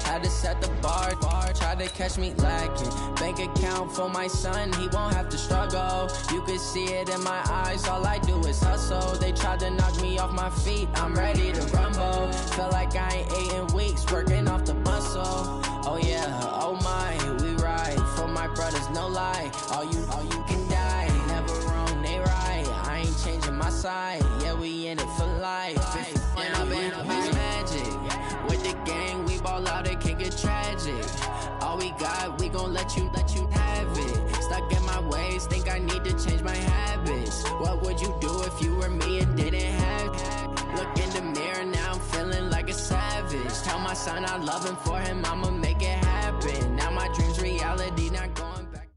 Had to set the bar, tried to catch me lacking. Bank account for my son, he won't have to struggle. You can see it in my eyes, all I do is hustle. They tried to knock me off my feet, I'm ready to rumble. Felt like I ain't ate in weeks, working off the muscle. Oh yeah, oh my, we ride for my brothers, no lie. All you can die, never wrong, they right. I ain't changing my side, yeah, we in it for life. And I've been magic with the gang, we ball out, it can get tragic. All we got, we gon' let you have it. Stuck in my ways, think I need to change my habits. What would you do if you were me and didn't have it? Look in the mirror, now I'm feeling like a savage. Tell my son I love him, for him I'ma make it happen. Now my dream's reality, not going back.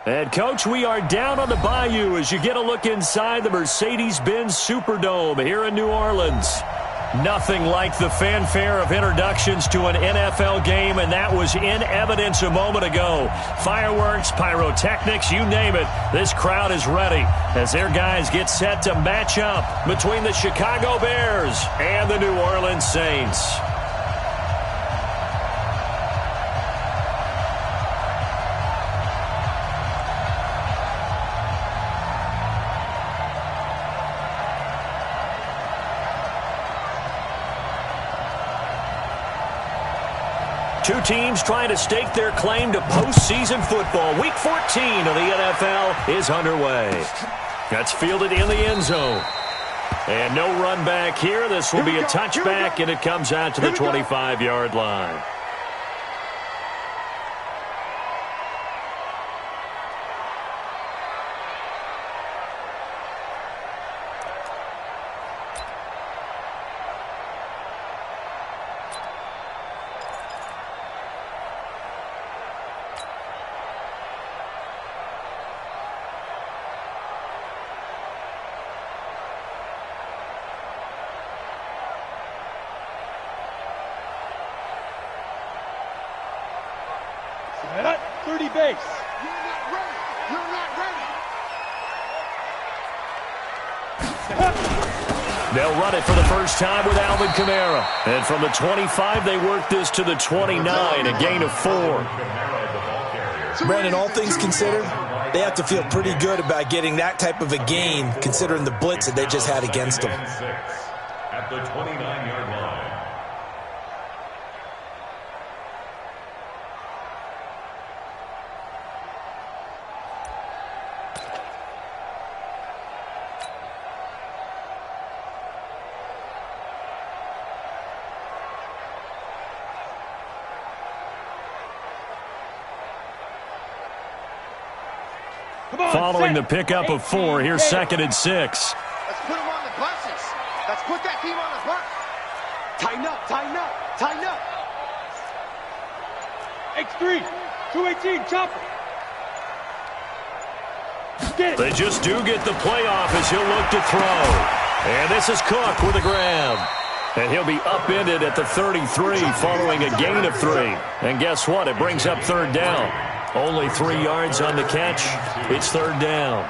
And, Coach, we are down on the Bayou as you get a look inside the Mercedes-Benz Superdome here in New Orleans. Nothing like the fanfare of introductions to an NFL game, and that was in evidence a moment ago. Fireworks, pyrotechnics, you name it. This crowd is ready as their guys get set to match up between the Chicago Bears and the New Orleans Saints. Two teams trying to stake their claim to postseason football. Week 14 of the NFL is underway. That's fielded in the end zone. And no run back here. This will be a touchback, and it comes out to the 25-yard line. At 30 base. You're not ready. You're not ready. They'll run it for the first time with Alvin Kamara. And from the 25, they work this to the 29, a gain of 4. Brandon, all things considered, they have to feel pretty good about getting that type of a gain, considering the blitz that they just had against them. At the 29-yard line. Following the pickup of 4, here's 2nd and 6. Let's put them on the buses. Let's put that team on the bus. Tighten up, tighten up, tighten up. X3, 218, chopper. They just do get the playoff as he'll look to throw. And this is Cook with a grab. And he'll be upended at the 33 following a gain of 3. And guess what? It brings up 3rd down. Only 3 yards on the catch. It's 3rd down.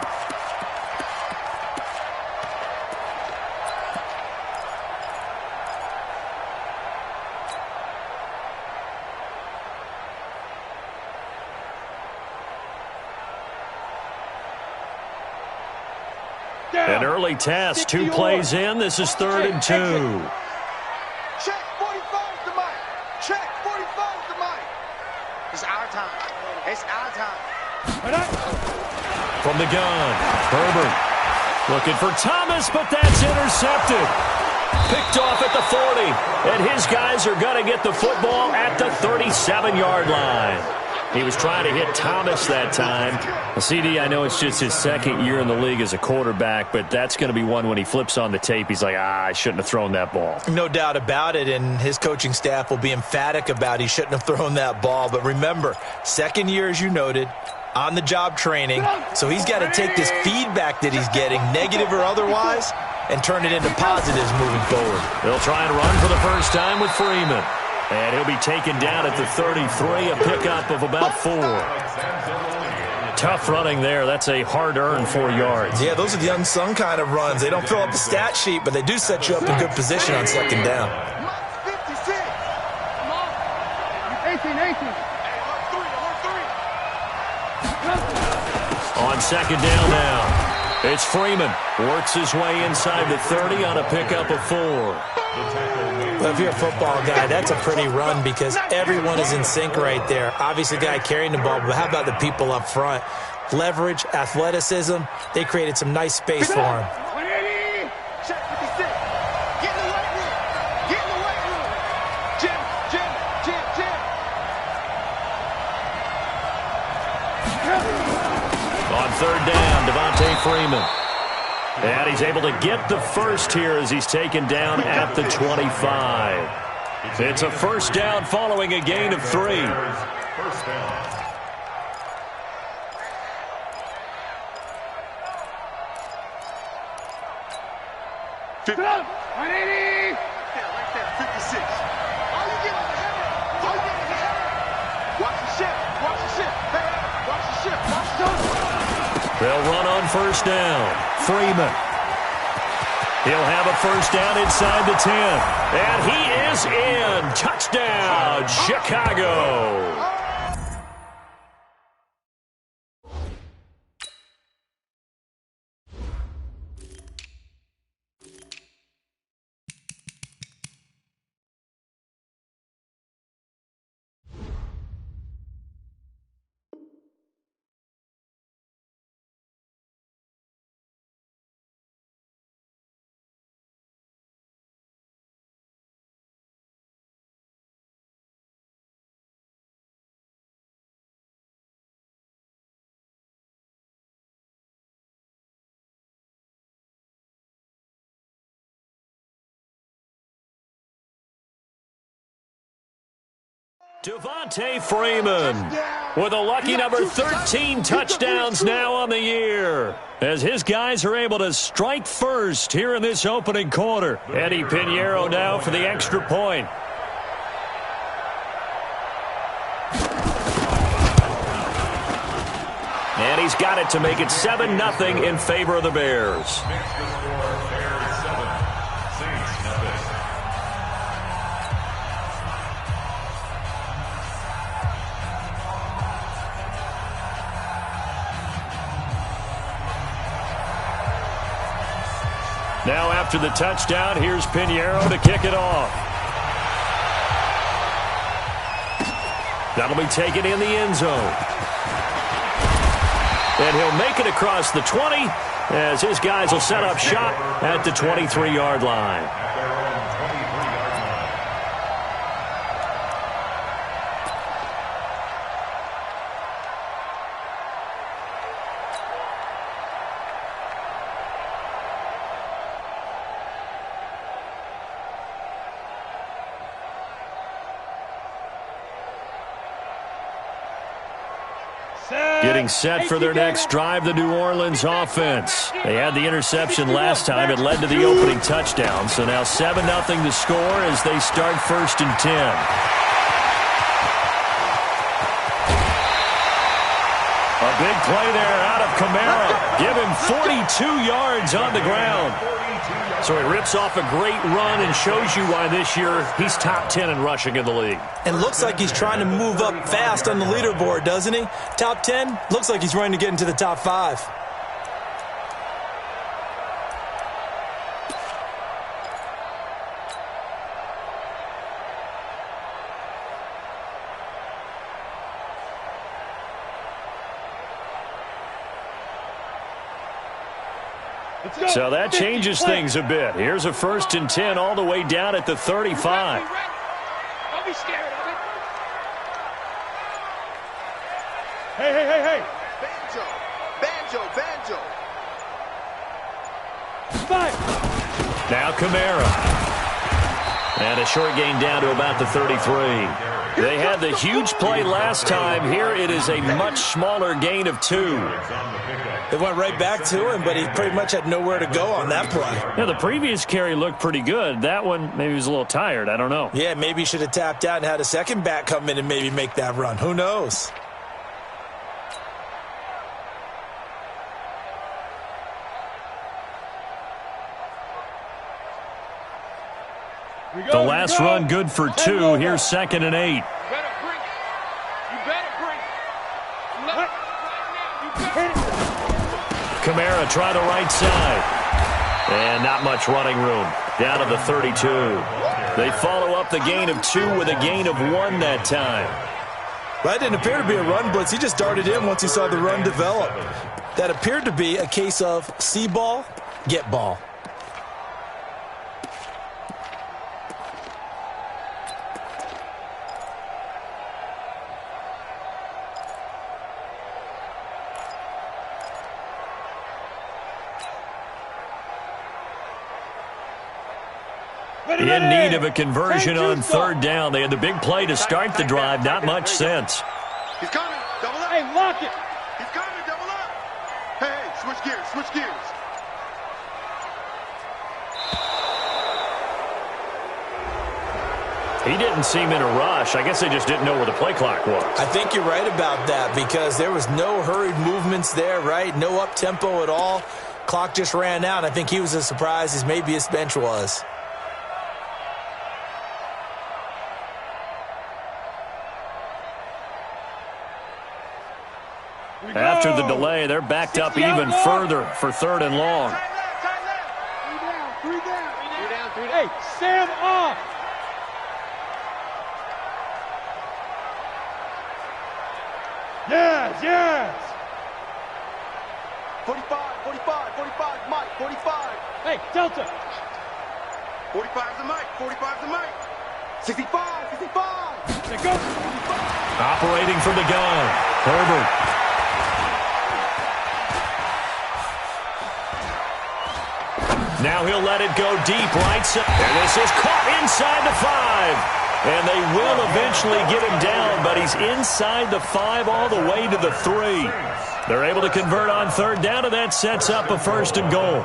An early test. 2 plays in. This is 3rd and 2. Check 45's the mic. Check 45's the mic. It's our time. It's our time. From the gun, Herbert looking for Thomas, but that's intercepted. Picked off at the 40, and his guys are going to get the football at the 37-yard line. He was trying to hit Thomas that time. Well, CD, I know it's just his 2nd year in the league as a quarterback, but that's going to be one when he flips on the tape, he's like, I shouldn't have thrown that ball. No doubt about it, and his coaching staff will be emphatic about he shouldn't have thrown that ball. But remember, 2nd year, as you noted, on-the-job training, so he's got to take this feedback that he's getting, negative or otherwise, and turn it into positives moving forward. They'll try and run for the first time with Freeman. And he'll be taken down at the 33, a pickup of about 4. Tough running there. That's a hard-earned 4 yards. Yeah, those are the unsung kind of runs. They don't fill up the stat sheet, but they do set you up in good position on 2nd down. On second down now. It's Freeman. Works his way inside the 30 on a pickup of 4. Well, if you're a football guy, that's a pretty run because everyone is in sync right there. Obviously, the guy carrying the ball, but how about the people up front? Leverage, athleticism, they created some nice space for him. Check 56. Get in the weight room. Get in the weight room. Jim. On third down, Devontae Freeman. And he's able to get the first here as he's taken down at the 25. It's a first down following a gain of 3. First down. Right there, 56. All you get is a header. Watch the ship. Hey, watch the ship. They'll run on first down. Freeman. He'll have a first down inside the 10. And he is in. Touchdown, Chicago. Devontae Freeman with a lucky number 13 touchdowns now on the year as his guys are able to strike first here in this opening quarter. Eddie Pinheiro now for the extra point. And he's got it to make it 7-0 in favor of the Bears. Now after the touchdown, here's Pinheiro to kick it off. That'll be taken in the end zone. And he'll make it across the 20 as his guys will set up shop at the 23-yard line. Getting set for their next drive, the New Orleans offense. They had the interception last time. It led to the opening touchdown. So now 7-0 to score as they start first and 10. A big play there out of Kamara. Give him 42 yards on the ground. So he rips off a great run and shows you why this year he's top 10 in rushing in the league. And looks like he's trying to move up fast on the leaderboard, doesn't he? Top 10, looks like he's running to get into the top 5. So that changes things a bit. Here's a first and 10 all the way down at the 35. Don't be scared of it. Hey. Banjo. Five. Now Kamara. And a short gain down to about the 33. They had the huge play last time. Here it is a much smaller gain of 2. It went right back to him, but he pretty much had nowhere to go on that play. Yeah, the previous carry looked pretty good. That one, maybe he was a little tired. I don't know. Yeah, maybe he should have tapped out and had a second back come in and maybe make that run. Who knows? The last run good for 2. Here's 2nd and 8. to try the right side. And not much running room. Down to the 32. They follow up the gain of 2 with a gain of 1 that time. Well, that didn't appear to be a run blitz. He just darted in once he saw the run develop. That appeared to be a case of see ball, get ball. In need of a conversion on third down. They had the big play to start the drive. Not much sense. He's coming. Double up. Hey, lock it. He's coming. Double up. Hey, switch gears. Switch gears. He didn't seem in a rush. I guess they just didn't know where the play clock was. I think you're right about that because there was no hurried movements there, right? No up-tempo at all. Clock just ran out. I think he was as surprised as maybe his bench was. After the delay, they're backed up even further for third and long. Three down. Hey, Sam off. Yes. 45, Mike, 45. Hey, Delta. 45's the Mike. 65. There goes. Operating from the gun, Herbert. Now he'll let it go deep right side. And this is caught inside the 5. And they will eventually get him down, but he's inside the 5 all the way to the 3. They're able to convert on third down, and that sets up a first and goal.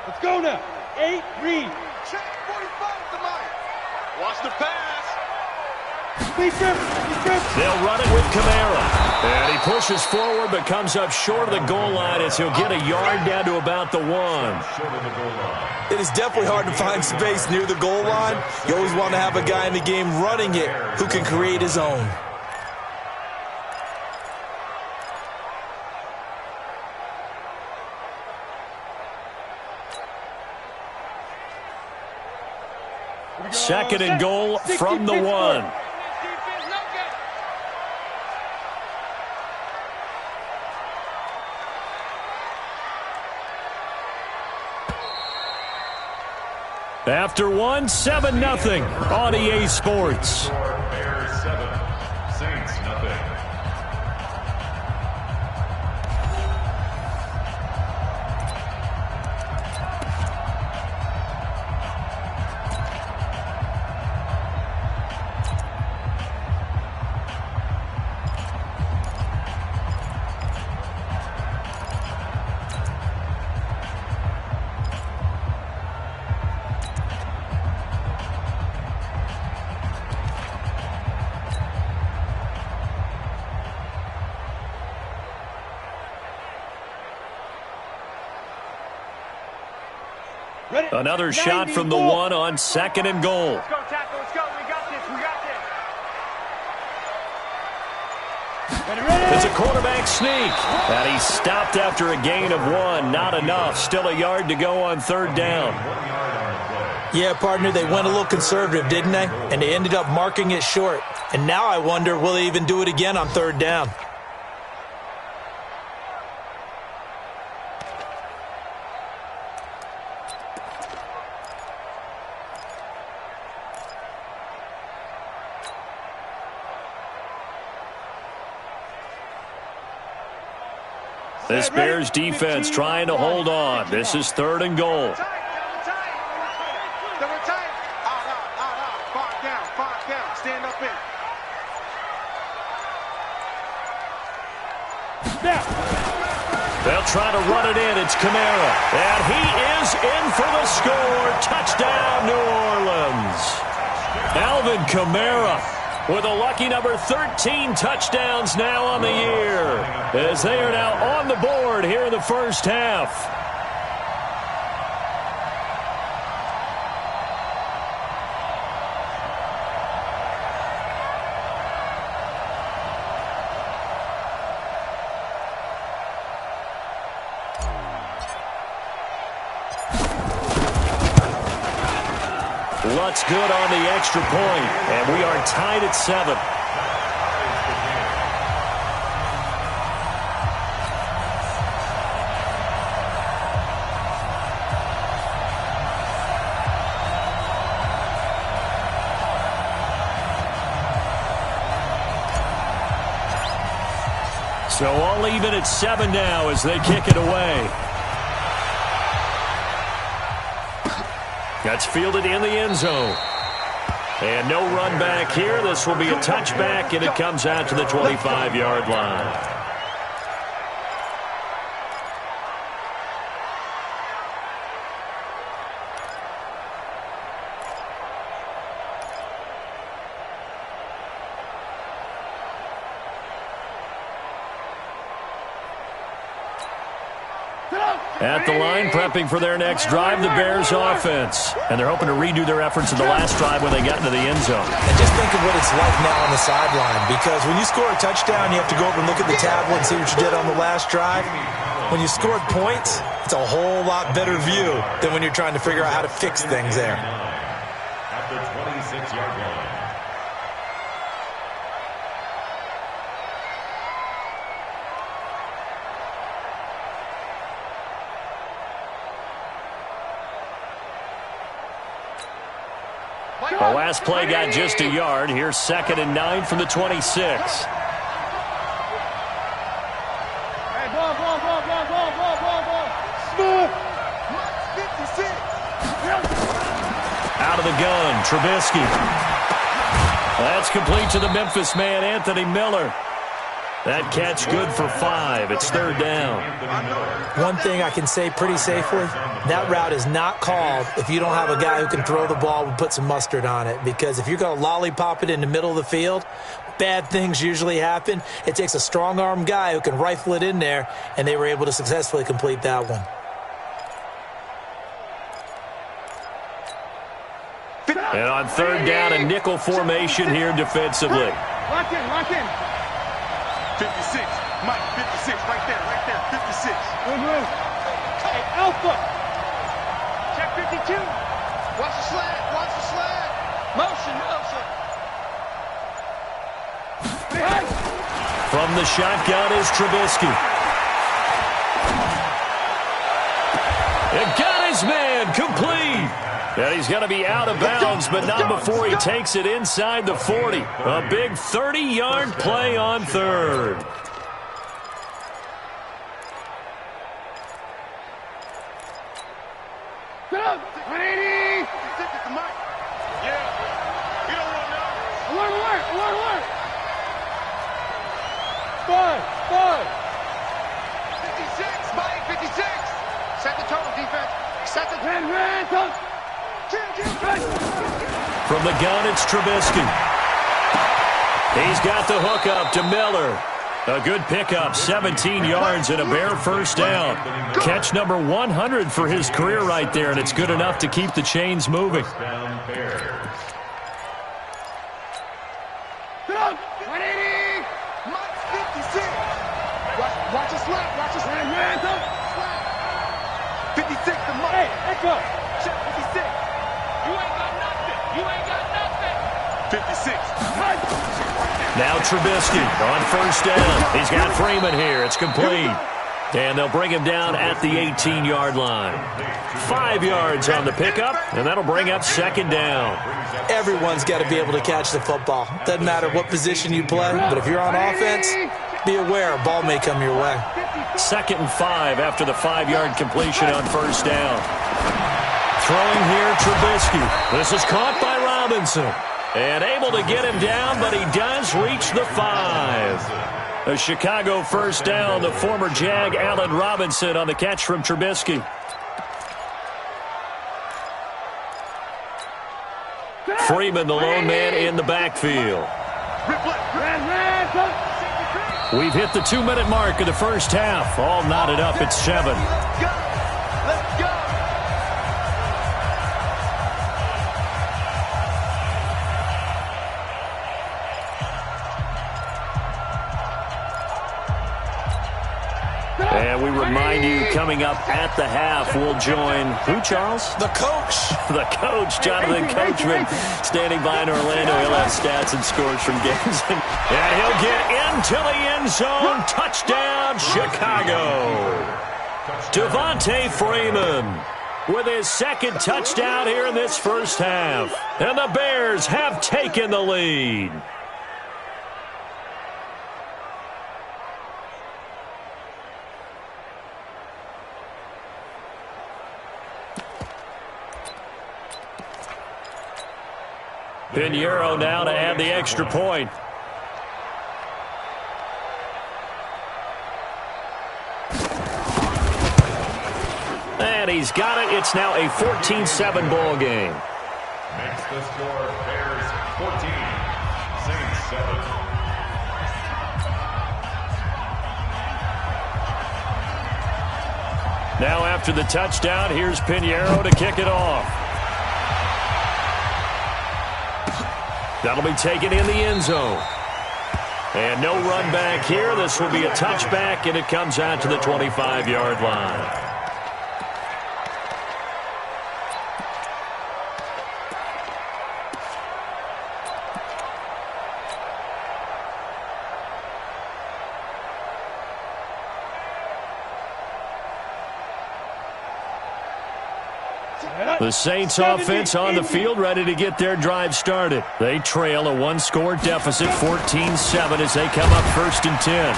Let's go now. 8, read. Check 45 to Mike. Watch the pass. He's driven. They'll run it with Kamara. And he pushes forward but comes up short of the goal line as he'll get a yard down to about the 1. It is definitely hard to find space near the goal line. You always want to have a guy in the game running it who can create his own. Second and goal from the 1. After 1, 7-0 on EA Sports. Bears 7, Saints nothing. Another shot from the 1 on second and goal. Let's go, tackle. Let's go. We got this. Ready. It's a quarterback sneak. And he stopped after a gain of 1. Not enough. Still a yard to go on third down. Yeah, partner, they went a little conservative, didn't they? And they ended up marking it short. And now I wonder, will they even do it again on third down? This Bears defense trying to hold on. This is third and goal. Stand up in. They'll try to run it in. It's Kamara. And he is in for the score. Touchdown, New Orleans. Alvin Kamara with a lucky number 13 touchdowns now on the year, as they are now on the board here in the first half. Lutz good on the extra point, and we are tied at 7. So all even at 7 now as they kick it away. That's fielded in the end zone. And no run back here. This will be a touchback, and it comes out to the 25-yard line. At the line, prepping for their next drive, the Bears offense. And they're hoping to redo their efforts in the last drive when they got into the end zone. And just think of what it's like now on the sideline, because when you score a touchdown, you have to go over and look at the tablet and see what you did on the last drive. When you scored points, it's a whole lot better view than when you're trying to figure out how to fix things there. At the 26-yard line. The last play got just a yard. Here's 2nd and 9 from the 26. Hey, ball. Smooth. 56. Out of the gun, Trubisky. That's complete to the Memphis man, Anthony Miller. That catch good for 5. It's 3rd down. One thing I can say pretty safely, that route is not called if you don't have a guy who can throw the ball and put some mustard on it. Because if you're going to lollipop it in the middle of the field, bad things usually happen. It takes a strong-arm guy who can rifle it in there, and they were able to successfully complete that one. And on 3rd down, a nickel formation here defensively. Lock in. 56. Mike, 56. Right there. 56. Good move. Hey, Alpha. Check 52. Watch the slant. Motion. Behind. From the shotgun is Trubisky. It got his man complete. And he's going to be out of bounds, but not before he takes it inside the 40. A big 30-yard play on 3rd. Get up. 180. Yeah. You don't run now. Alert. 5. 56. Mike, 56. Set the tone, defense. Set the Ran. From the gun, it's Trubisky. He's got the hook up to Miller. A good pickup, 17 yards and a Bear first down. Catch number 100 for his career right there, and it's good enough to keep the chains moving. Down Bears. Get up. 180. Mike, 56. Watch his slap. Ran. 56 to Mike. Hey, echo. Check 56. You ain't got nothing. 56. Now Trubisky on 1st down. He's got Freeman here. It's complete. And they'll bring him down at the 18-yard line. 5 yards on the pickup, and that'll bring up 2nd down. Everyone's got to be able to catch the football. Doesn't matter what position you play, but if you're on offense, be aware a ball may come your way. 2nd and 5 after the 5-yard completion on 1st down. Throwing here, Trubisky. This is caught by Robinson. And able to get him down, but he does reach the 5. A Chicago first down, the former Jag Allen Robinson on the catch from Trubisky. Freeman, the lone man in the backfield. We've hit the 2-minute mark of the first half. All knotted up at 7. Let's go. Let's go. And we remind you, coming up at the half, we'll join who, Charles? The coach. The coach, Jonathan Coachman, standing by in Orlando. He'll have stats and scores from games. And he'll get into the end zone. Touchdown, Chicago. Devontae Freeman with his second touchdown here in this first half. And the Bears have taken the lead. Pinheiro now to add the extra point. And he's got it. It's now a 14-7 ball game. Makes the score Bears 14, Saints 7. Now after the touchdown, here's Pinheiro to kick it off. That'll be taken in the end zone. And no run back here. This will be a touchback, and it comes out to the 25-yard line. The Saints offense on the field, ready to get their drive started. They trail a one-score deficit, 14-7, as they come up 1st and 10.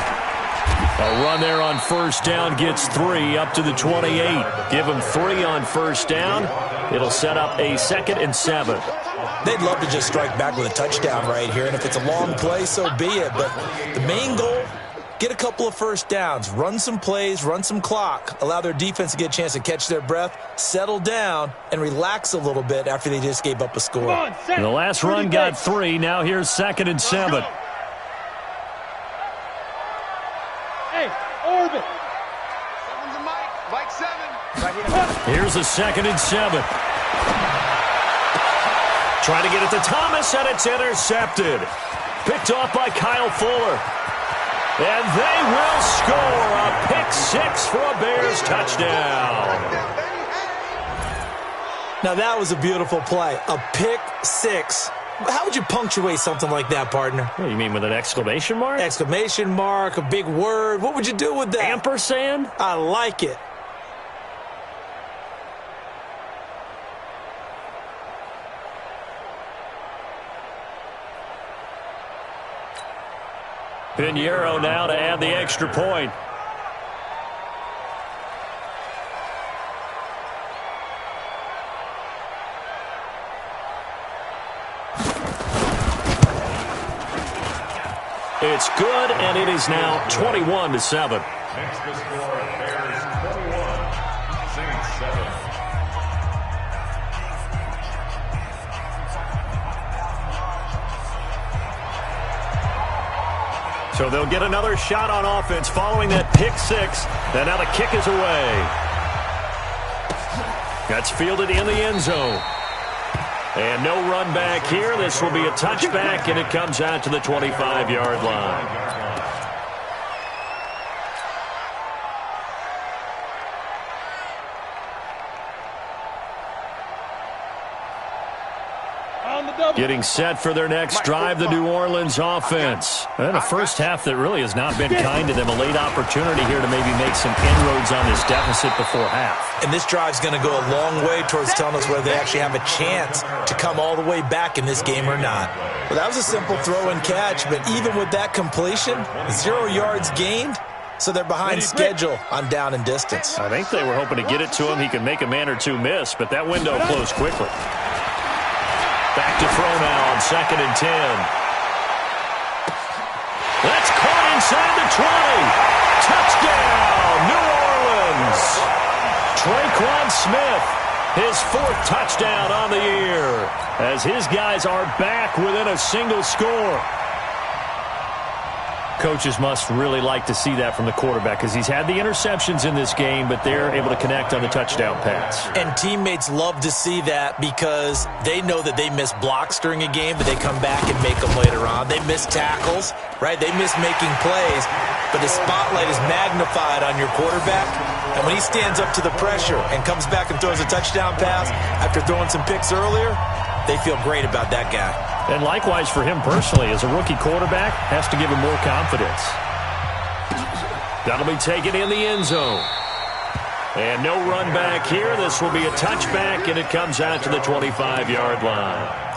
A run there on first down gets 3 up to the 28. Give them 3 on first down. It'll set up a 2nd and 7. They'd love to just strike back with a touchdown right here, and if it's a long play, so be it. But the main goal, get a couple of first downs, run some plays, run some clock, allow their defense to get a chance to catch their breath, settle down, and relax a little bit after they just gave up a score. The last run got 3. Now here's 2nd and 7. Hey, orbit. 7's a Mike. Mike 7. Right here. Here's a 2nd and 7. Trying to get it to Thomas, and it's intercepted. Picked off by Kyle Fuller. And they will score a pick 6 for a Bears touchdown. Now that was a beautiful play, a pick 6. How would you punctuate something like that, partner? What do you mean, with an exclamation mark? Exclamation mark, a big word. What would you do with that? Ampersand? I like it. Pinheiro now to add the extra point. It's good, and it is now 21-7. Makes the score Bears 21, Saints 7. So they'll get another shot on offense following that pick 6. And now the kick is away. That's fielded in the end zone. And no run back here. This will be a touchback, and it comes out to the 25-yard line. Getting set for their next drive, the New Orleans offense. And a first half that really has not been kind to them. A late opportunity here to maybe make some inroads on this deficit before half. And this drive's going to go a long way towards telling us whether they actually have a chance to come all the way back in this game or not. Well, that was a simple throw and catch, but even with that completion, 0 yards gained, so they're behind schedule on down and distance. I think they were hoping to get it to him. He could make a man or two miss, but that window closed quickly. Back to throw now on 2nd and 10. That's caught inside the 20. Touchdown, New Orleans. Traquan Smith, his 4th touchdown on the year, as his guys are back within a single score. Coaches must really like to see that from the quarterback because he's had the interceptions in this game, but they're able to connect on the touchdown pass. And teammates love to see that because they know that they miss blocks during a game, but they come back and make them later on. They miss tackles, right? They miss making plays, but the spotlight is magnified on your quarterback. And when he stands up to the pressure and comes back and throws a touchdown pass after throwing some picks earlier, they feel great about that guy. And likewise for him personally, as a rookie quarterback, has to give him more confidence. That'll be taken in the end zone. And no run back here. This will be a touchback, and it comes out to the 25-yard line.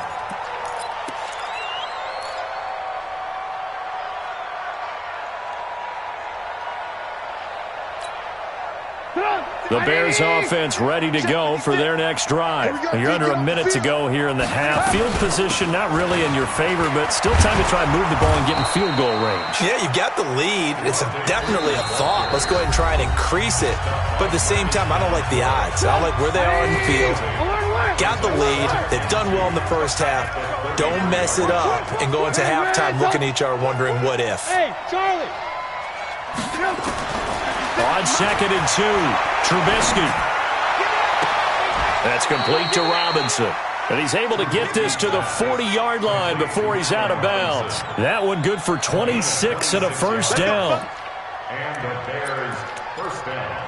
The Bears offense ready to go for their next drive. You're under a minute to go here in the half. Field position not really in your favor, but still time to try and move the ball and get in field goal range. Yeah, you've got the lead. It's definitely a thought. Let's go ahead and try and increase it. But at the same time, I don't like the odds. I don't like where they are in the field. Got the lead. They've done well in the first half. Don't mess it up and go into halftime looking at each other wondering what if. Hey, Charlie. On 2nd and 2, Trubisky. That's complete to Robinson. And he's able to get this to the 40-yard line before he's out of bounds. That one good for 26 and a first down. And the Bears first down.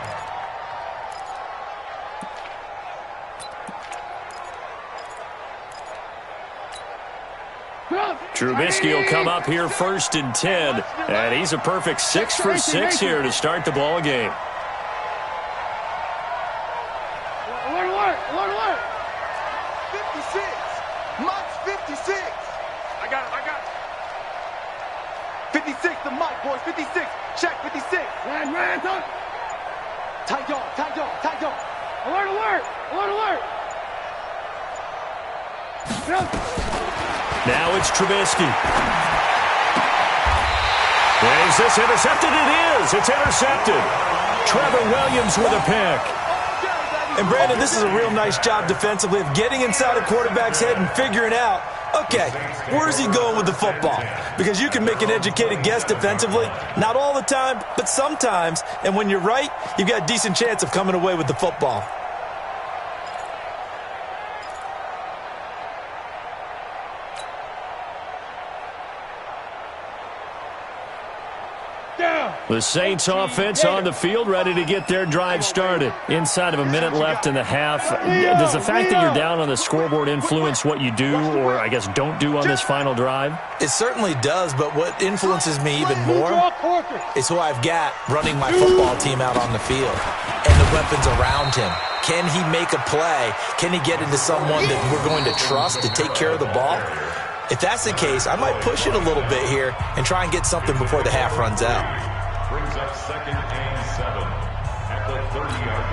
Trubisky will come up here 1st and 10. And he's a perfect 6 for 6 here to start the ball game. Alert. 56. Mike's 56. I got it. 56 to Mike, boys. 56. Check 56. Ran, talk. Tight dog. Alert. Now it's Trubisky. Is this intercepted? It is. It's intercepted. Trevor Williams with a pick. And, Brandon, this is a real nice job defensively of getting inside a quarterback's head and figuring out, okay, where's he going with the football? Because you can make an educated guess defensively. Not all the time, but sometimes. And when you're right, you've got a decent chance of coming away with the football. The Saints offense on the field, ready to get their drive started. Inside of a minute left in the half. Does the fact that you're down on the scoreboard influence what you do, or I guess don't do on this final drive? It certainly does, but what influences me even more is who I've got running my football team out on the field and the weapons around him. Can he make a play? Can he get into someone that we're going to trust to take care of the ball? If that's the case, I might push it a little bit here and try and get something before the half runs out. Brings up 2nd and 7 at the 30-yard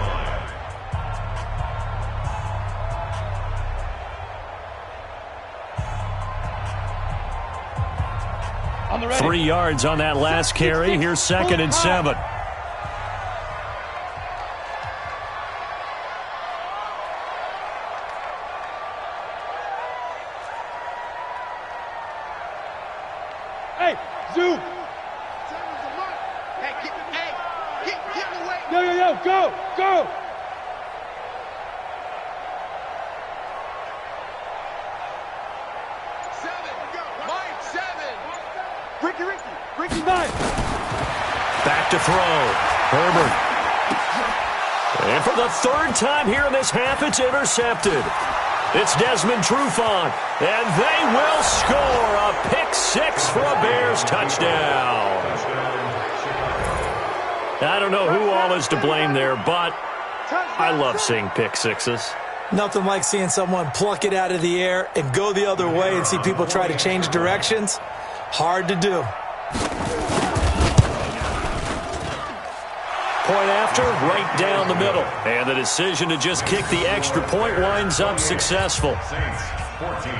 line. 3 yards on that last carry. Here's 2nd and 7. Hey, zoom. Yo, go. Ricky, 9. Back to throw. Herbert. And for the 3rd time here in this half, it's intercepted. It's Desmond Trufant, and they will score a pick 6 for a Bears touchdown. I don't know who all is to blame there, but I love seeing pick sixes. Nothing like seeing someone pluck it out of the air and go the other way and see people try to change directions. Hard to do. Point after, right down the middle. And the decision to just kick the extra point winds up successful. Saints 14.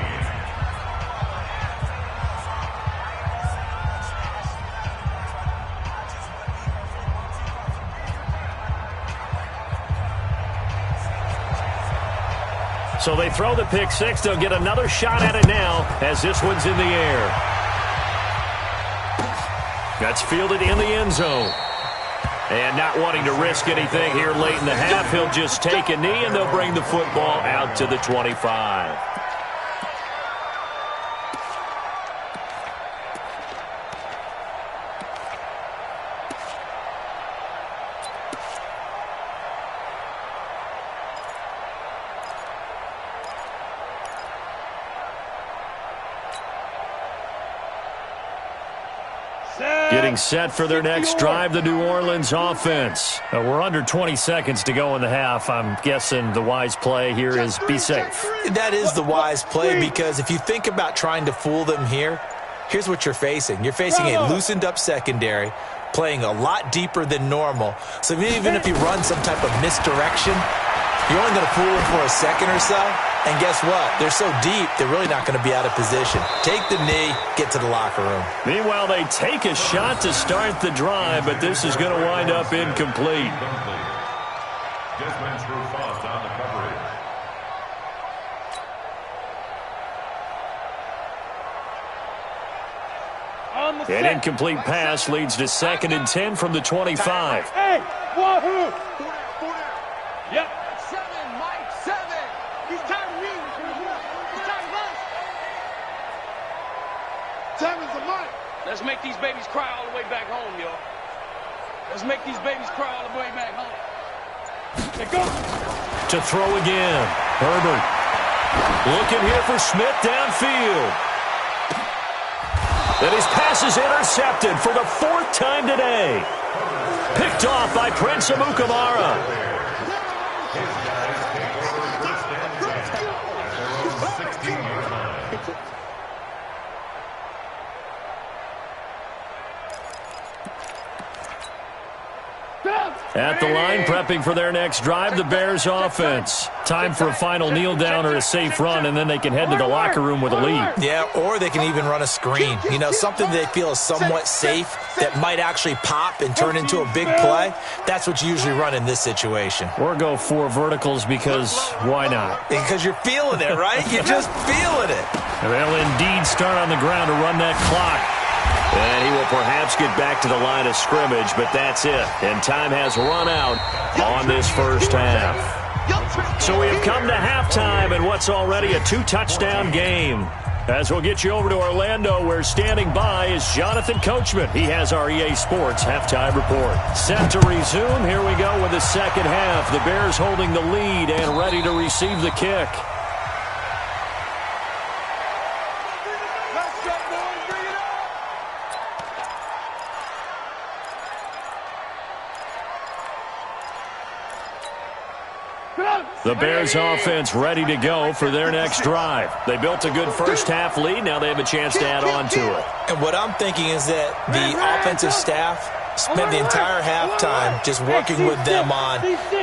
So they throw the pick six. They'll get another shot at it now as this one's in the air. That's fielded in the end zone. And not wanting to risk anything here late in the half, he'll just take a knee, and they'll bring the football out to the 25. Getting set for their next drive, the New Orleans offense. We're under 20 seconds to go in the half. I'm guessing the wise play here is be safe. That is the wise play, because if you think about trying to fool them here, here's what you're facing. You're facing a loosened-up secondary, playing a lot deeper than normal. So even if you run some type of misdirection, you're only going to fool them for a second or so. And guess what? They're so deep, they're really not going to be out of position. Take the knee, get to the locker room. Meanwhile, they take a shot to start the drive, but this is going to wind up incomplete. Desmond Trufant on the coverage. An incomplete pass leads to 2nd and 10 from the 25. Hey, wahoo! Yep. 7, Mike, 7. He's time to read. He's time to rush. 7's the Mike. Let's make these babies cry all the way back home, y'all. Let's make these babies cry all the way back home. They go. To throw again. Herbert. Looking here for Smith downfield. And his pass is intercepted for the 4th time today. Picked off by Prince Amukamara. His guys take over first and 10 at their own 16-yard line. At the line, prepping for their next drive, the Bears offense. Time for a final kneel down or a safe run, and then they can head to the locker room with a lead. Yeah, or they can even run a screen. You know, something they feel is somewhat safe that might actually pop and turn into a big play. That's what you usually run in this situation. Or go 4 verticals because why not? Because you're feeling it, right? You're just feeling it. They'll indeed start on the ground to run that clock. And he will perhaps get back to the line of scrimmage, but that's it. And time has run out on this first half. So we have come to halftime in what's already a 2-touchdown game. As we'll get you over to Orlando, where standing by is Jonathan Coachman. He has our EA Sports halftime report. Set to resume. Here we go with the second half. The Bears holding the lead and ready to receive the kick. The Bears offense ready to go for their next drive. They built a good first half lead. Now they have a chance to add on to it. And what I'm thinking is that the offensive staff spent the entire halftime just working with them on,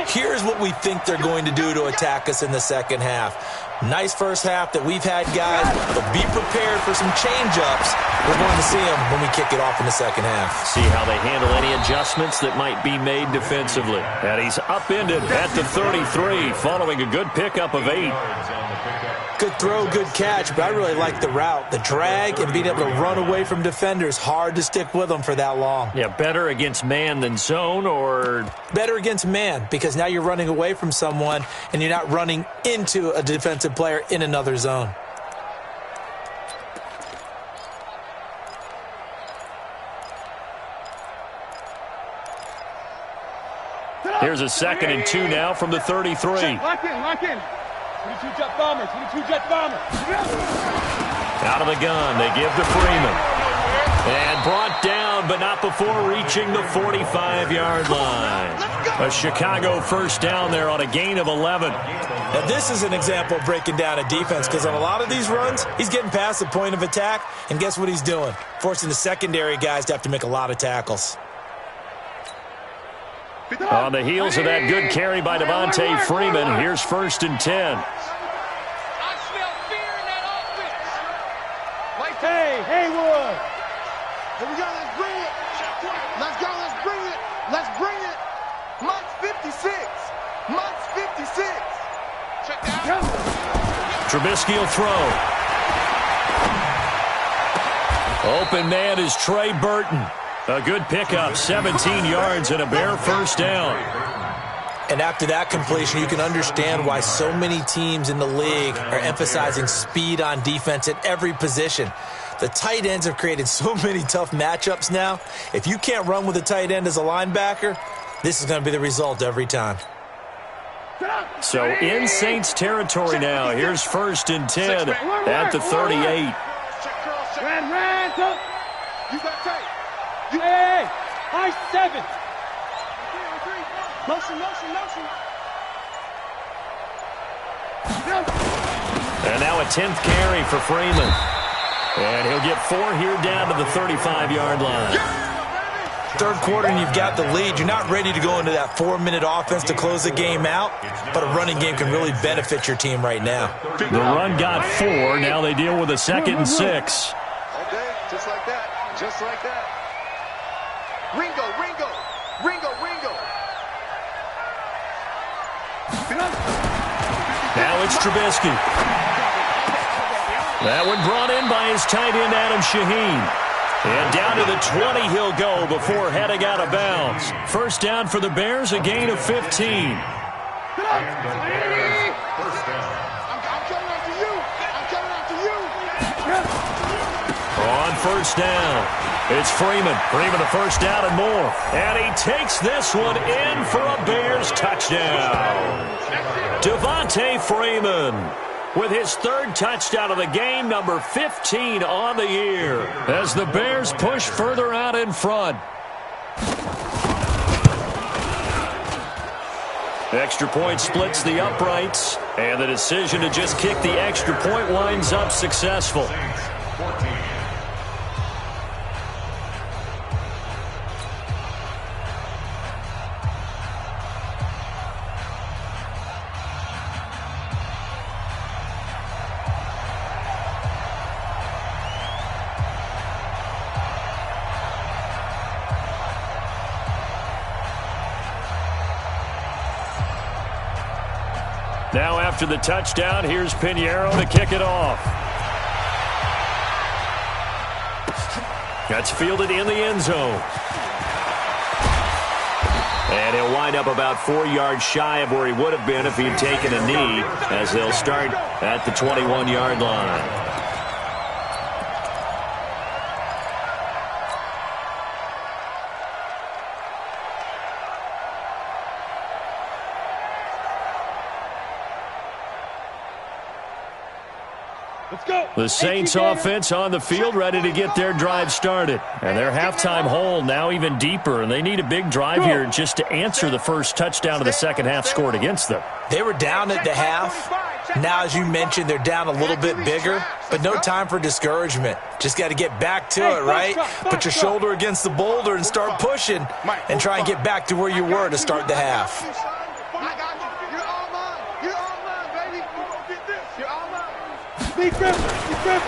here's what we think they're going to do to attack us in the second half. Nice first half that we've had, guys, but be prepared for some change-ups. We're going to see them when we kick it off in the second half. See how they handle any adjustments that might be made defensively. And he's upended at the 33 following a good pickup of 8. Good throw, good catch, but I really like the route. The drag and being able to run away from defenders, hard to stick with them for that long. Yeah, better against man than zone, or? Better against man, because now you're running away from someone and you're not running into a defensive player in another zone. Here's a 2nd and 2 now from the 33. Lock in, lock in. 22 jet bomber, 22 jet bomber. Out of the gun, they give to Freeman. And brought down, but not before reaching the 45-yard line. A Chicago first down there on a gain of 11. Now, this is an example of breaking down a defense, because on a lot of these runs, he's getting past the point of attack, and guess what he's doing? Forcing the secondary guys to have to make a lot of tackles. On the heels of that good carry by Devontae Freeman, here's 1st and 10. I smell fear in that offense. Hey, Haywood. Here we go, let's bring it. Let's go, let's bring it. Let's bring it. Mike's 56. Mike's 56. Check that. Trubisky will throw. Open man is Trey Burton. A good pickup, 17 yards and a Bear first down. And after that completion, you can understand why so many teams in the league are emphasizing speed on defense at every position. The tight ends have created so many tough matchups now. If you can't run with a tight end as a linebacker, this is going to be the result every time. So in Saints territory now. Here's 1st and 10 at the 38. You got tight. Hey, high 7. Motion. And now a 10th carry for Freeman. And he'll get 4 here down to the 35-yard line. Third quarter and you've got the lead. You're not ready to go into that 4-minute offense to close the game out, but a running game can really benefit your team right now. The run got 4. Now they deal with a 2nd and 6. Okay, just like that. Ringo. Now it's Trubisky. That one brought in by his tight end, Adam Shaheen. And down to the 20 he'll go before heading out of bounds. First down for the Bears, a gain of 15. I'm coming after you. On first down, it's Freeman. Freeman a first down and more. And he takes this one in for a Bears touchdown. Devontae Freeman with his 3rd touchdown of the game, number 15 on the year, as the Bears push further out in front. Extra point splits the uprights, and the decision to just kick the extra point winds up successful. Now after the touchdown, here's Pinheiro to kick it off. That's fielded in the end zone. And he'll wind up about 4 yards shy of where he would have been if he'd taken a knee, as they'll start at the 21-yard line. The Saints offense on the field, ready to get their drive started. And their halftime hole now even deeper, and they need a big drive here just to answer the first touchdown of the second half scored against them. They were down at the half. Now, as you mentioned, they're down a little bit bigger, but no time for discouragement. Just got to get back to it, right? Put your shoulder against the boulder and start pushing and try and get back to where you were to start the half.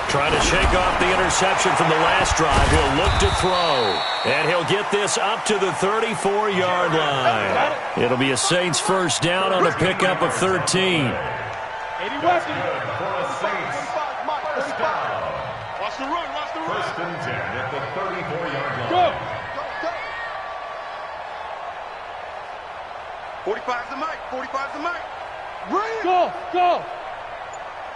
Trying to shake off the interception from the last drive. He'll look to throw, and he'll get this up to the 34-yard line. It'll be a Saints first down on a pickup of 13. Watch the run. 1st and 10 at the 34-yard line. Go. 45's the mic. Go.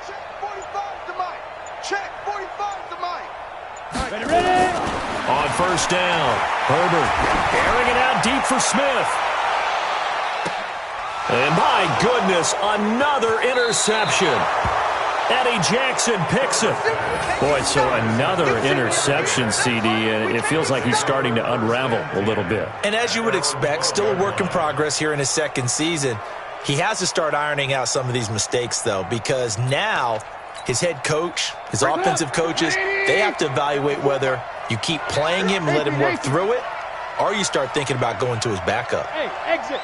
Check 45's the mic. Check 45's the mic. Ready. On first down, Herbert airing it out deep for Smith. And my goodness, another interception. Eddie Jackson picks it. Boy, so another interception, CD, and it feels like he's starting to unravel a little bit. And as you would expect, still a work in progress here in his 2nd season. He has to start ironing out some of these mistakes, though, because now his head coach, his offensive coaches, they have to evaluate whether you keep playing him and let him work through it, or you start thinking about going to his backup. Hey, exit.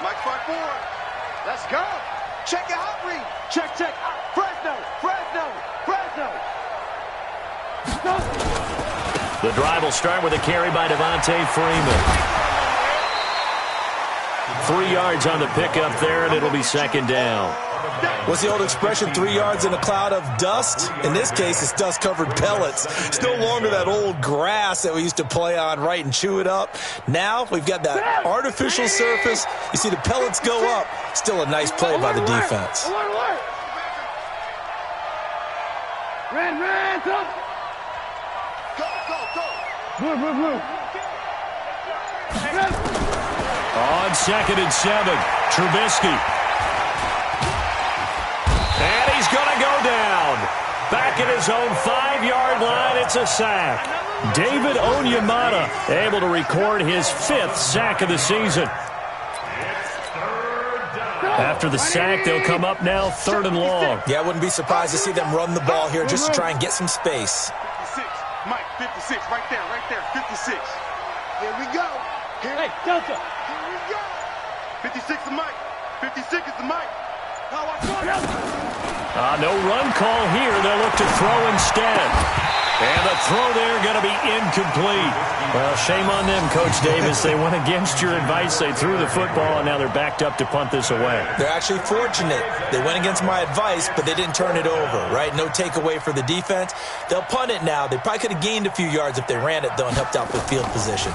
Mike 5-4. Let's go. Check your hot read. Check. Fresno. The drive will start with a carry by Devontae Freeman. 3 yards on the pickup there, and it'll be 2nd down. What's the old expression, 3 yards in a cloud of dust? In this case, it's dust-covered pellets. It's no longer that old grass that we used to play on, right, and chew it up. Now we've got that artificial surface. You see the pellets go up. Still a nice play by the defense. Ran, come. Go. Blue. On 2nd and 7, Trubisky. And he's going to go down. Back at his own 5-yard line, it's a sack. David Onyemata able to record his 5th sack of the season. After the sack, they'll come up now 3rd and long. Yeah, I wouldn't be surprised to see them run the ball here just to try and get some space. 56, Mike, 56, right there, 56. Here we go. Hey, Delta. Here we go. 56 is Mike. 56 is the Mike. Now watch out. No run call here. They'll look to throw instead. And the throw there going to be incomplete. Well, shame on them, Coach Davis. They went against your advice. They threw the football, and now they're backed up to punt this away. They're actually fortunate. They went against my advice, but they didn't turn it over, right? No takeaway for the defense. They'll punt it now. They probably could have gained a few yards if they ran it, though, and helped out with field position.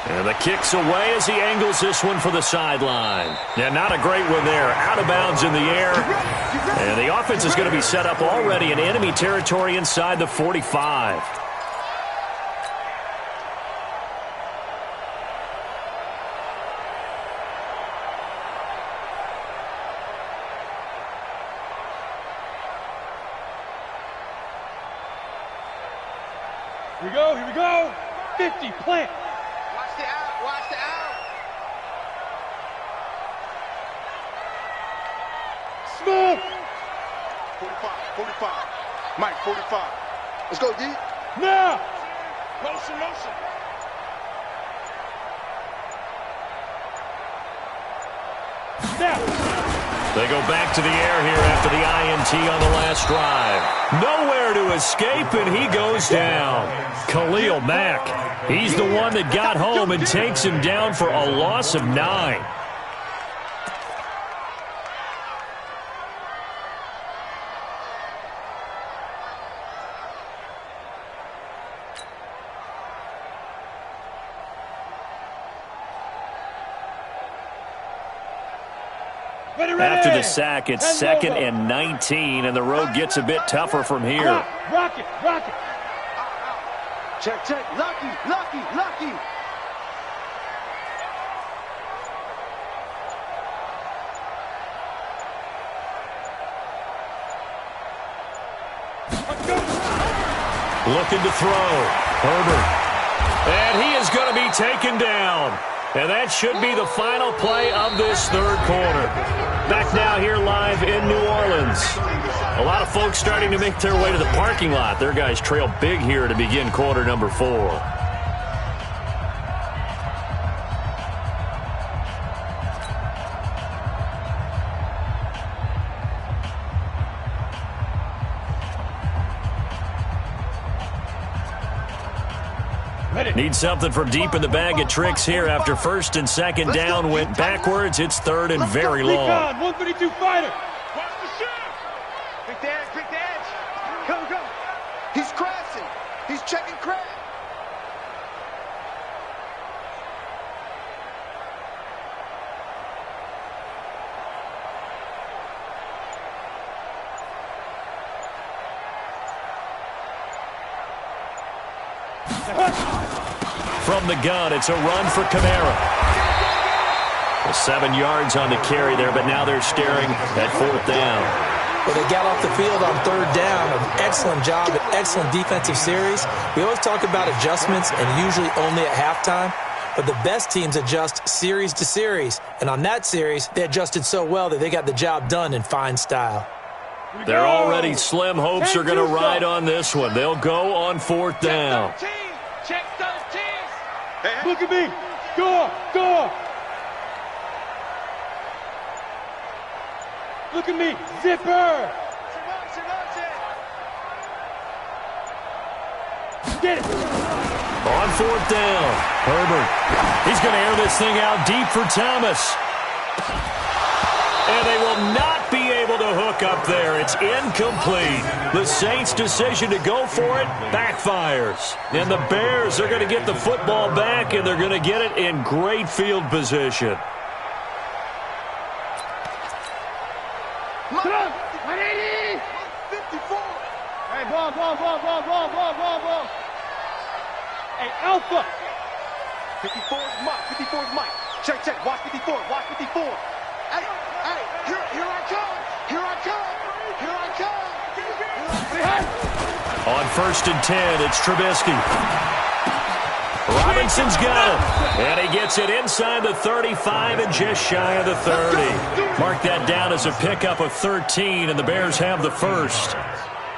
And the kick's away as he angles this one for the sideline. Yeah, not a great one there. Out of bounds in the air. And the offense is going to be set up already in enemy territory inside the 45. Here we go. 50, plant. Watch the out. Smooth. 45. Mike, 45. Let's go, D. Now. Motion. They go back to the air here after the INT on the last drive. Nowhere to escape, and he goes down. Khalil Mack, he's the one that got home and takes him down for a loss of 9. After the sack, it's 2nd and 19, and the road gets a bit tougher from here. Rock it. Check. Lucky. Looking to throw. Herbert. And he is going to be taken down. And that should be the final play of this 3rd quarter. Back now here live in New Orleans. A lot of folks starting to make their way to the parking lot. Their guys trail big here to begin quarter number 4. Need something from deep in the bag of tricks here after 1st and 2nd down went backwards. It's 3rd and very long. 132 fighter. Watch the shot. Pick the edge. Go. He's crashing. He's checking crash. From the gun, it's a run for Kamara. 7 yards on the carry there, but now they're staring at 4th down. Well, they got off the field on 3rd down. An excellent job, an excellent defensive series. We always talk about adjustments, and usually only at halftime. But the best teams adjust series to series. And on that series, they adjusted so well that they got the job done in fine style. Their already slim hopes are going to ride on this one. They'll go on 4th down. Check 13. Hey. Look at me. Go. Look at me. Zipper. Get it. On 4th down, Herbert. He's going to air this thing out deep for Thomas. And they will not be able to hook up there. It's incomplete. The Saints' decision to go for it backfires. And the Bears are going to get the football back, and they're going to get it in great field position. Hey, ball. Hey, Alpha. 54 is Mike. 54 is Mike. Check. Watch 54. Hey, here I come. On 1st and 10, it's Trubisky. Robinson's got him. And he gets it inside the 35 and just shy of the 30. Mark that down as a pickup of 13, and the Bears have the first.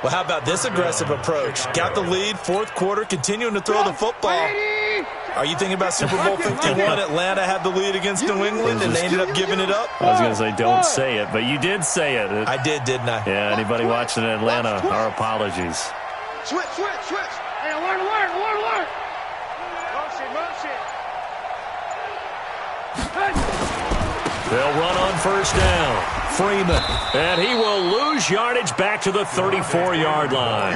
Well, how about this aggressive approach? Got the lead, 4th quarter, continuing to throw the football. Are you thinking about Super Bowl 51? Atlanta had the lead against New England, and they ended up giving it up? I was going to say, don't say it, but you did say it. I did, didn't I? Yeah, anybody watching in Atlanta, our apologies. Switch. Hey, alert. Motion. They'll run on 1st down. Freeman, and he will lose yardage back to the 34-yard line.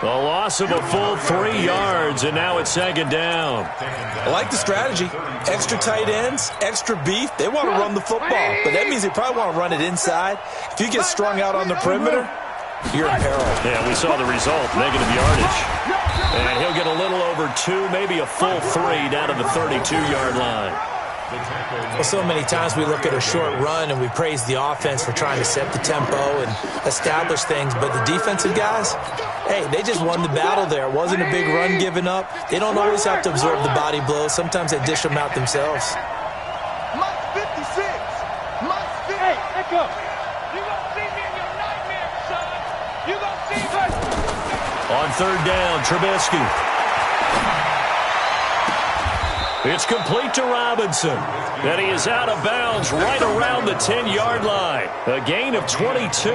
The loss of a full 3 yards, and now it's 2nd down. I like the strategy. Extra tight ends, extra beef. They want to run the football, but that means they probably want to run it inside. If you get strung out on the perimeter, you're in peril. Yeah, we saw the result, negative yardage. And he'll get a little over 2, maybe a full 3 down to the 32-yard line. Well, so many times we look at a short run and we praise the offense for trying to set the tempo and establish things, but the defensive guys, hey, they just won the battle there. It wasn't a big run given up. They don't always have to absorb the body blows. Sometimes they dish them out themselves. Mike 56. Hey, Echo. You gonna see me in your nightmare, son. You gonna see me. On 3rd down, Trubisky. It's complete to Robinson. And he is out of bounds right around the 10-yard line. A gain of 22.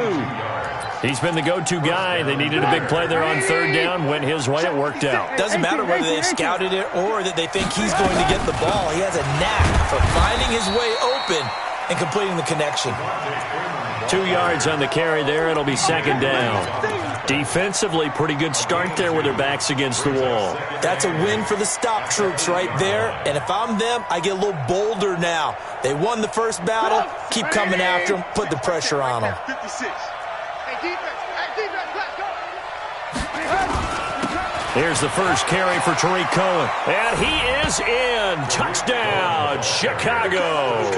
He's been the go-to guy. They needed a big play there on 3rd down. Went his way. It worked out. Doesn't matter whether they've scouted it or that they think he's going to get the ball. He has a knack for finding his way open and completing the connection. 2 yards on the carry there. It'll be 2nd down. Defensively, pretty good start there with their backs against the wall. That's a win for the stop troops right there. And if I'm them, I get a little bolder now. They won the first battle. Keep coming after them. Put the pressure on them. 56. Hey, defense, let's go. Here's the first carry for Tariq Cohen. And he is in. Touchdown, Chicago.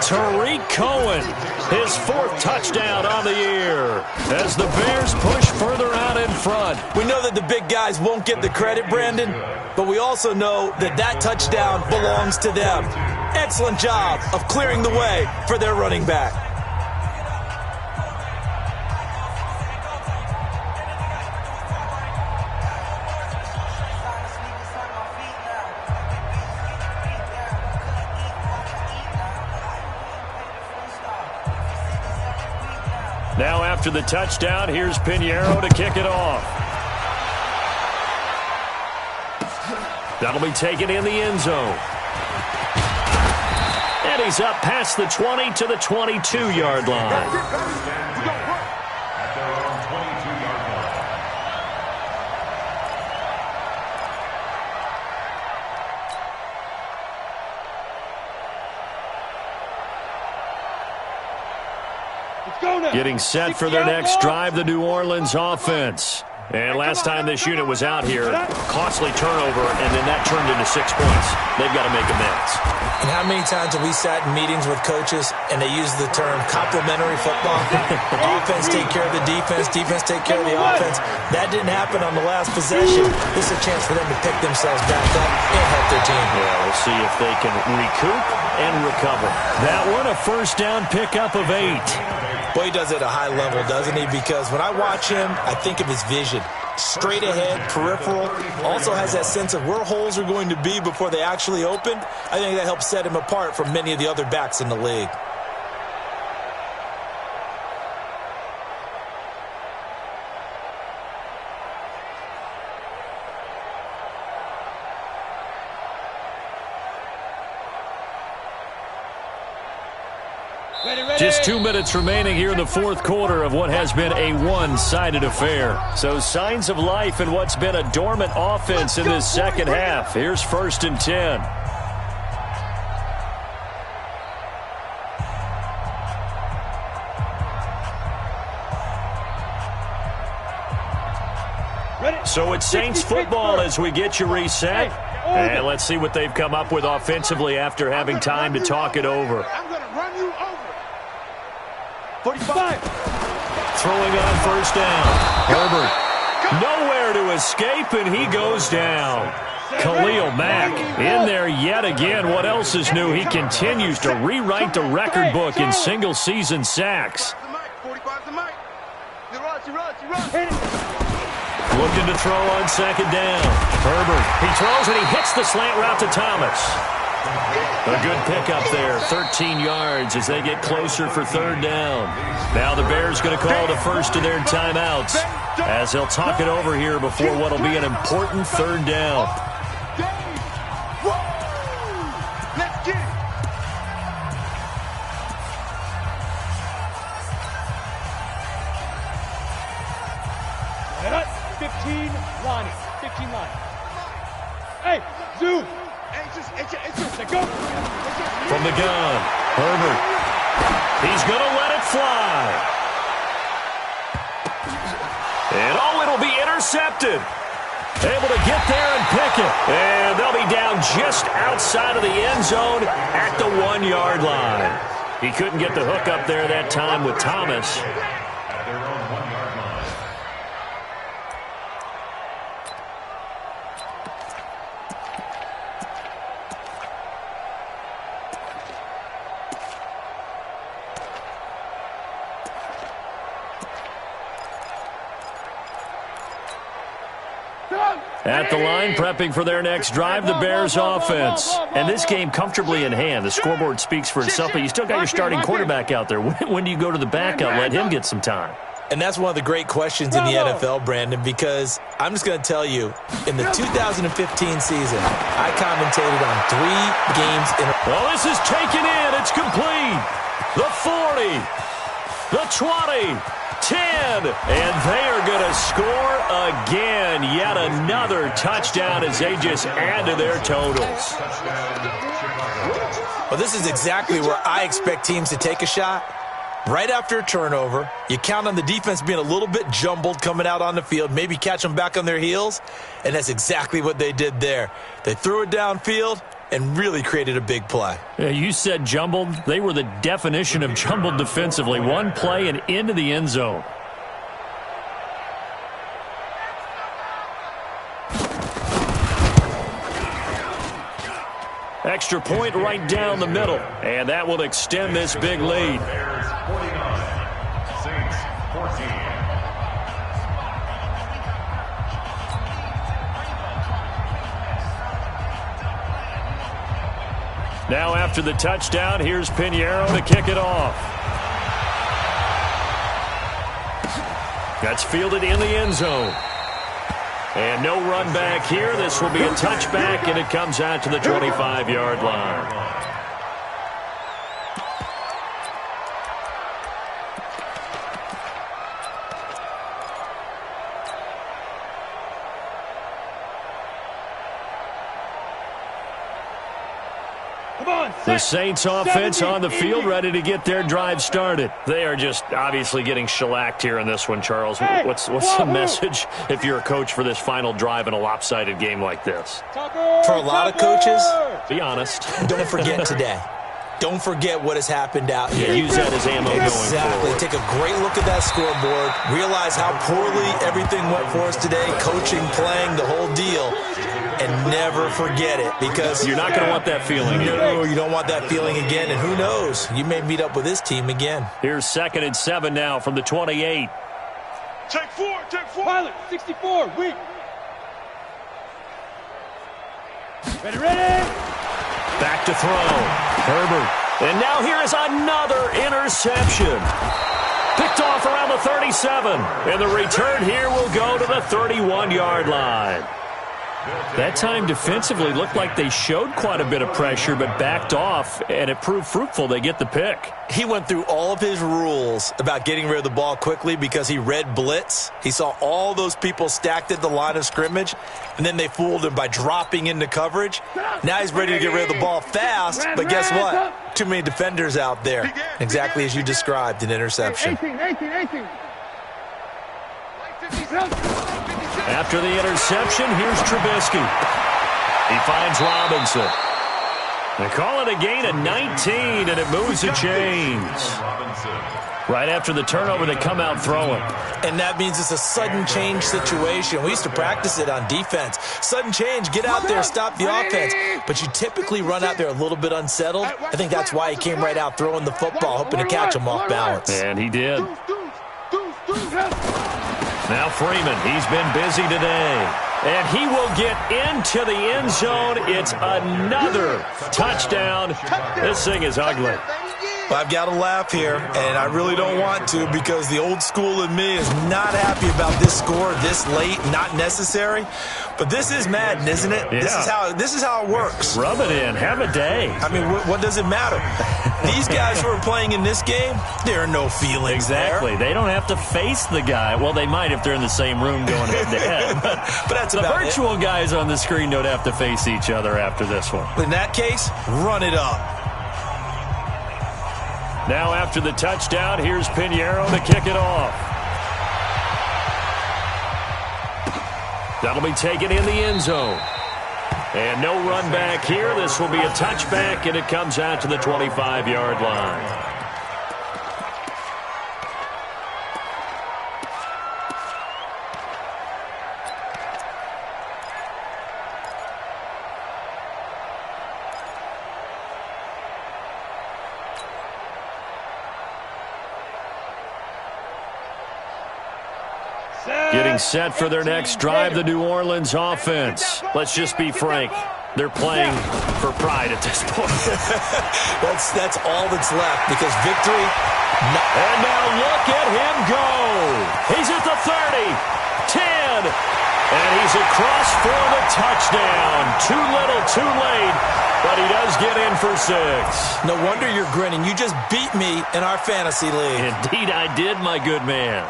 Tariq Cohen, his 4th touchdown on the year as the Bears push further out in front. We know that the big guys won't get the credit, Brandon, but we also know that that touchdown belongs to them. Excellent job of clearing the way for their running back. Now after the touchdown, here's Pinheiro to kick it off. That'll be taken in the end zone. And he's up past the 20 to the 22-yard line. Getting set for their next drive, the New Orleans offense. And last time this unit was out here, costly turnover, and then that turned into 6 points. They've got to make amends. And how many times have we sat in meetings with coaches and they use the term complementary football? Offense take care of the defense, defense take care of the offense. That didn't happen on the last possession. This is a chance for them to pick themselves back up and help their team. Yeah, we'll see if they can recoup and recover. That one, a 1st down pickup of 8. Boy, he does it at a high level, doesn't he? Because when I watch him, I think of his vision. Straight ahead, peripheral. Also has that sense of where holes are going to be before they actually open. I think that helps set him apart from many of the other backs in the league. Just 2 minutes remaining here in the fourth quarter of what has been a one-sided affair. So signs of life in what's been a dormant offense in this second half. Here's 1st and 10. So it's Saints football as we get you reset. And let's see what they've come up with offensively after having time to talk it over. I'm going to run you over. 45. Throwing on 1st down. Herbert nowhere to escape, and he goes down. Khalil Mack in there yet again. What else is new? He continues to rewrite the record book in single-season sacks. 45's the mic. You run. Looking to throw on 2nd down. Herbert, he throws and he hits the slant route to Thomas. A good pickup there, 13 yards as they get closer for 3rd down. Now the Bears going to call the first of their timeouts as they'll talk it over here before what will be an important 3rd down. Let's get it. Head up. 15 line. Hey, zoom. Go. From the gun, Herbert. He's going to let it fly. And it'll be intercepted. Able to get there and pick it. And they'll be down just outside of the end zone at the 1-yard line. He couldn't get the hook up there that time with Thomas. At their own 1-yard line. At the line, prepping for their next drive, the Bears offense. And this game comfortably in hand. The scoreboard speaks for itself, but you still got your starting quarterback out there. When do you go to the backup? Let him get some time. And that's one of the great questions in the NFL, Brandon, because I'm just going to tell you, in the 2015 season, I commentated on 3 games in a... Well, this is taken in. It's complete. The 40, the 20, 10, and they are going to score again. Yet another touchdown as they just add to their totals. Well, this is exactly where I expect teams to take a shot. Right after a turnover, you count on the defense being a little bit jumbled coming out on the field, maybe catch them back on their heels, and that's exactly what they did there. They threw it downfield and really created a big play. Yeah, you said jumbled. They were the definition of jumbled defensively. One play and into the end zone. Extra point right down the middle, and that will extend this big lead. Bears 49, Saints 14. Now after the touchdown, here's Pinheiro to kick it off. That's fielded in the end zone. And no run back here. This will be a touchback, and it comes out to the 25-yard line. The Saints offense on the field, ready to get their drive started. They are just obviously getting shellacked here in this one, Charles. What's the message if you're a coach for this final drive in a lopsided game like this? For a lot of coaches, be honest. Don't forget today. Don't forget what has happened out here. Yeah, use that as ammo going Exactly. forward. Take a great look at that scoreboard. Realize how poorly everything went for us today. Coaching, playing, the whole deal. And never forget it, because you're not going to want that feeling again. No, you don't want that feeling again. And who knows? You may meet up with this team again. Here's 2nd and 7 now from the 28. Take 4. Pilot, 64, weak. Ready. Back to throw. Herbert. And now here is another interception. Picked off around the 37. And the return here will go to the 31-yard line. That time defensively looked like they showed quite a bit of pressure but backed off, and it proved fruitful. They get the pick. He went through all of his rules about getting rid of the ball quickly because he read blitz. He saw all those people stacked at the line of scrimmage, and then they fooled him by dropping into coverage. Now he's ready to get rid of the ball fast, but guess what? Too many defenders out there. Exactly as you described, an interception. 18. After the interception, here's Trubisky. He finds Robinson. They call it a gain of 19, and it moves the chains. Right after the turnover, they come out throwing. And that means it's a sudden change situation. We used to practice it on defense. Sudden change, get out there, stop the offense. But you typically run out there a little bit unsettled. I think that's why he came right out throwing the football, hoping to catch him off balance. And he did. Now Freeman, he's been busy today. And he will get into the end zone. It's another touchdown. This thing is ugly. Well, I've got to laugh here, and I really don't want to because the old school in me is not happy about this score this late, not necessary. But this is Madden, isn't it? Yeah. This is how it works. Rub it in. Have a day. I mean, what does it matter? These guys who are playing in this game, there are no feelings Exactly. there. They don't have to face the guy. Well, they might if they're in the same room going head-to-head. But that's the about virtual guys on the screen don't have to face each other after this one. In that case, run it up. Now after the touchdown, here's Pinheiro to kick it off. That'll be taken in the end zone. And no run back here. This will be a touchback, and it comes out to the 25-yard line. Getting set for their next drive, the New Orleans offense. Let's just be frank. They're playing for pride at this point. That's all that's left because victory. And now look at him go. He's at the 30, 10, and he's across for the touchdown. Too little, too late, but he does get in for 6. No wonder you're grinning. You just beat me in our fantasy league. Indeed I did, my good man.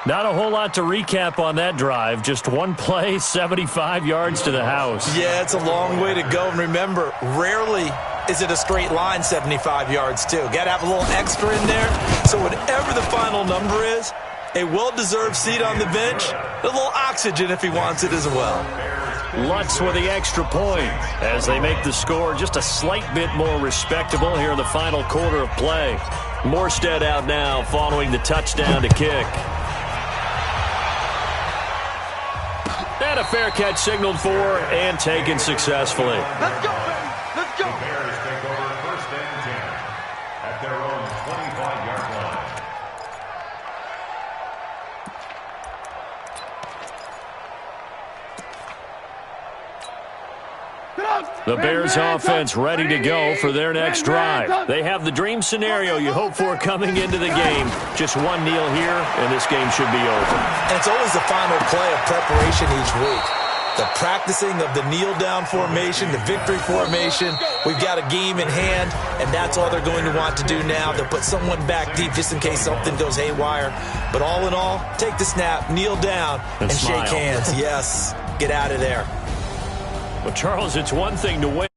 Not a whole lot to recap on that drive. Just one play, 75 yards to the house. Yeah, it's a long way to go. And remember, rarely is it a straight line 75 yards, too. Got to have a little extra in there. So whatever the final number is, a well-deserved seat on the bench, a little oxygen if he wants it as well. Lutz with the extra point as they make the score just a slight bit more respectable here in the final quarter of play. Morstead out now following the touchdown to kick. And a fair catch signaled for and taken successfully. Let's go, baby. Let's go. The Bears take over 1st and 10 at their own 25-yard line. The Bears offense ready to go for their next drive. They have the dream scenario you hope for coming into the game. Just one kneel here, and this game should be over. And it's always the final play of preparation each week. The practicing of the kneel-down formation, the victory formation. We've got a game in hand, and that's all they're going to want to do now. They'll put someone back deep just in case something goes haywire. But all in all, take the snap, kneel down, and shake hands. Yes, get out of there. But, Charles, it's one thing to win.